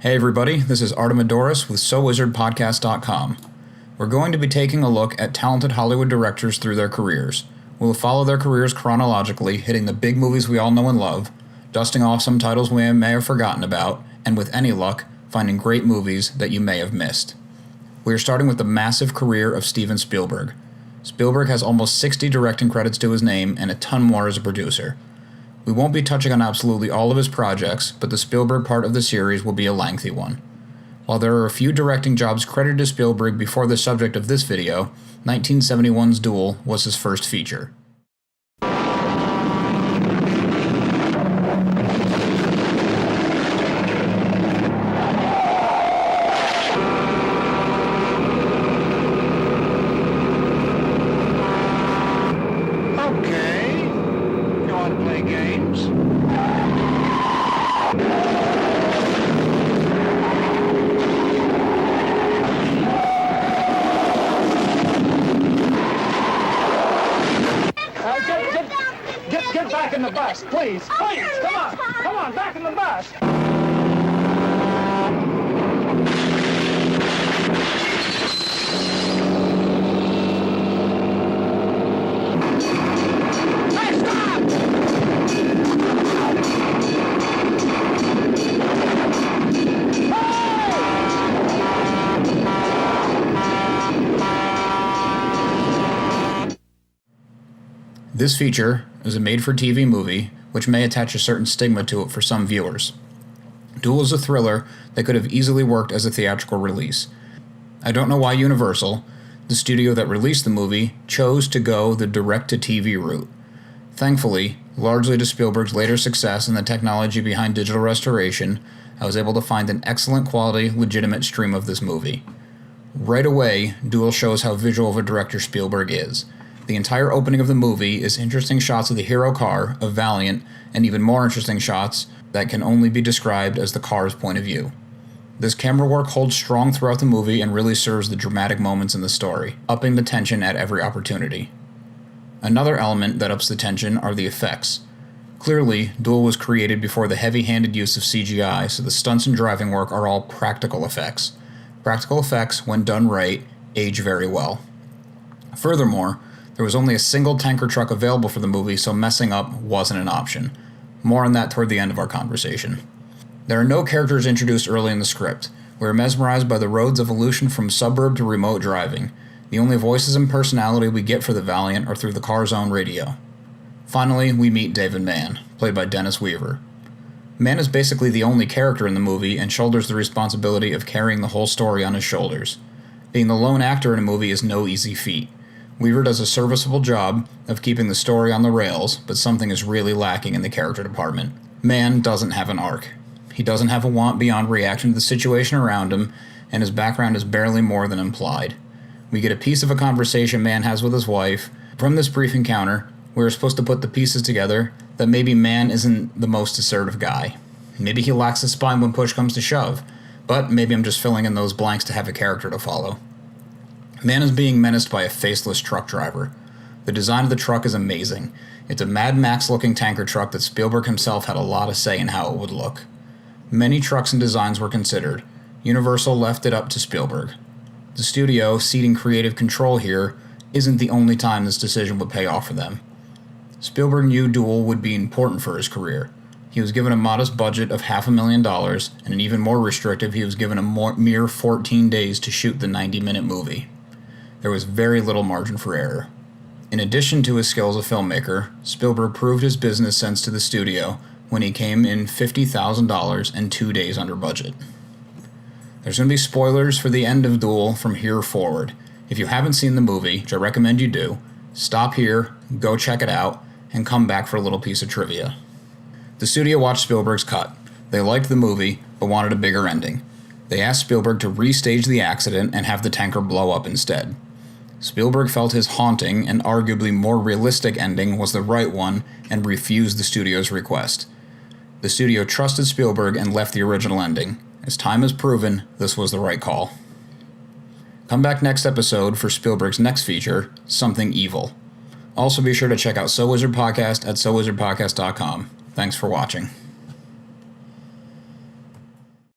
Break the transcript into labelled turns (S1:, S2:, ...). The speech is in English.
S1: Hey everybody, this is Artemidorus with SoWizardPodcast.com. We're going to be taking a look at talented Hollywood directors through their careers. We'll follow their careers chronologically, hitting the big movies we all know and love, dusting off some titles we may have forgotten about, and with any luck, finding great movies that you may have missed. We are starting with the massive career of Steven Spielberg. Spielberg has almost 60 directing credits to his name and a ton more as a producer. We won't be touching on absolutely all of his projects, but the Spielberg part of the series will be a lengthy one. While there are a few directing jobs credited to Spielberg before the subject of this video, 1971's Duel was his first feature.
S2: Get back in the bus, please. Please, come on. Come on, back in the bus. Hey, stop!
S1: This feature is a made-for-TV movie, which may attach a certain stigma to it for some viewers. Duel is a thriller that could have easily worked as a theatrical release. I don't know why Universal, the studio that released the movie, chose to go the direct-to-TV route. Thankfully, largely to Spielberg's later success and the technology behind digital restoration, I was able to find an excellent quality, legitimate stream of this movie. Right away, Duel shows how visual of a director Spielberg is. The entire opening of the movie is interesting shots of the hero car, of Valiant, and even more interesting shots that can only be described as the car's point of view. This camera work holds strong throughout the movie and really serves the dramatic moments in the story, upping the tension at every opportunity. Another element that ups the tension are the effects. Clearly, Duel was created before the heavy-handed use of CGI, so the stunts and driving work are all practical effects. Practical effects, when done right, age very well. Furthermore, there was only a single tanker truck available for the movie, so messing up wasn't an option. More on that toward the end of our conversation. There are no characters introduced early in the script. We are mesmerized by the road's evolution from suburb to remote driving. The only voices and personality we get for the Valiant are through the car's own radio. Finally, we meet David Mann, played by Dennis Weaver. Mann is basically the only character in the movie and shoulders the responsibility of carrying the whole story on his shoulders. Being the lone actor in a movie is no easy feat. Weaver does a serviceable job of keeping the story on the rails, but something is really lacking in the character department. Mann doesn't have an arc. He doesn't have a want beyond reaction to the situation around him, and his background is barely more than implied. We get a piece of a conversation Mann has with his wife. From this brief encounter, we are supposed to put the pieces together that maybe Mann isn't the most assertive guy. Maybe he lacks the spine when push comes to shove, but maybe I'm just filling in those blanks to have a character to follow. Mann is being menaced by a faceless truck driver. The design of the truck is amazing. It's a Mad Max-looking tanker truck that Spielberg himself had a lot of say in how it would look. Many trucks and designs were considered. Universal left it up to Spielberg. The studio, ceding creative control here, isn't the only time this decision would pay off for them. Spielberg knew Duel would be important for his career. He was given a modest budget of $500,000, and an even more restrictive, he was given a mere 14 days to shoot the 90-minute movie. There was very little margin for error. In addition to his skills as a filmmaker, Spielberg proved his business sense to the studio when he came in $50,000 and 2 days under budget. There's going to be spoilers for the end of Duel from here forward. If you haven't seen the movie, which I recommend you do, stop here, go check it out, and come back for a little piece of trivia. The studio watched Spielberg's cut. They liked the movie, but wanted a bigger ending. They asked Spielberg to restage the accident and have the tanker blow up instead. Spielberg felt his haunting and arguably more realistic ending was the right one and refused the studio's request. The studio trusted Spielberg and left the original ending. As time has proven, this was the right call. Come back next episode for Spielberg's next feature, Something Evil. Also be sure to check out So Wizard Podcast at SoWizardPodcast.com. Thanks for watching.